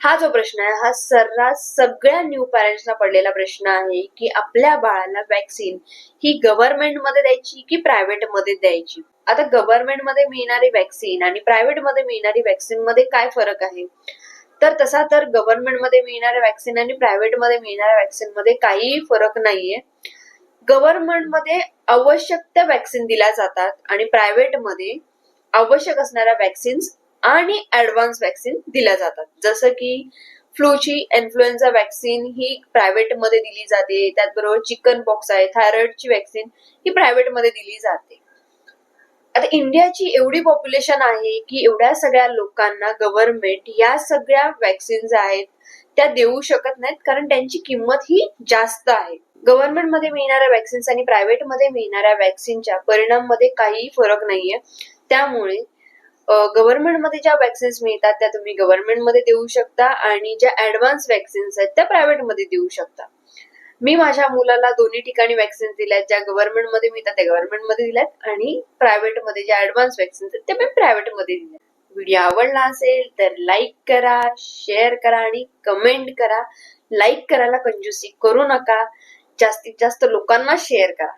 हा जो प्रश्न आहे हा सर्रास सगळ्या न्यू पॅरेंट्सना पडलेला प्रश्न आहे की आपल्या बाळाला वॅक्सिन ही गव्हर्नमेंट मध्ये द्यायची की प्रायव्हेट मध्ये द्यायची. आता गव्हर्नमेंट मध्ये मिळणारी वॅक्सिन आणि प्रायव्हेट मध्ये मिळणारी वॅक्सिन मध्ये काय फरक आहे? तर तसा तर गव्हर्नमेंट मध्ये मिळणाऱ्या वॅक्सिन आणि प्रायव्हेट मध्ये मिळणाऱ्या वॅक्सिन मध्ये काहीही फरक नाहीये. गव्हर्नमेंट मध्ये आवश्यक त्या वॅक्सिन दिल्या जातात आणि प्रायव्हेट मध्ये आवश्यक असणाऱ्या वॅक्सिन्स आणि ऍडव्हान्स वॅक्सिन दिल्या जातात. जसं की फ्लूची इन्फ्लुएन्झा वॅक्सिन ही प्रायव्हेट मध्ये दिली जाते, त्याचबरोबर चिकन पॉक्स आहे, थायरॉइडची वॅक्सिन ही प्रायव्हेट मध्ये दिली जाते. आता इंडियाची एवढी पॉप्युलेशन आहे की एवढ्या सगळ्या लोकांना गव्हर्नमेंट या सगळ्या वॅक्सिन्स आहेत त्या देऊ शकत नाहीत, कारण त्यांची किंमत ही जास्त आहे. गव्हर्नमेंट मध्ये मिळणाऱ्या वॅक्सिन्स आणि प्रायव्हेट मध्ये मिळणाऱ्या वॅक्सिनच्या परिणाम मध्ये काहीही फरक नाहीये. त्यामुळे गव्हर्नमेंट मध्ये ज्या वॅक्सिन्स मिळतात त्या तुम्ही गव्हर्नमेंट मध्ये देऊ शकता आणि ज्या ऍडव्हान्स वॅक्सिन्स आहेत त्या प्रायव्हेट मध्ये देऊ शकता. मी माझ्या मुलाला दोन्ही ठिकाणी वॅक्सिन्स दिल्यात, ज्या गव्हर्नमेंट मध्ये मिळतात त्या गव्हर्नमेंट मध्ये दिल्यात आणि प्रायव्हेट मध्ये ज्या ऍडव्हान्स वॅक्सिन्स आहेत त्या मी प्रायव्हेट मध्ये दिल्यात. व्हिडिओ आवडला असेल तर लाईक करा, शेअर करा आणि कमेंट करा. लाईक करायला कंजूसी करू नका. जास्तीत जास्त लोकांना शेअर करा.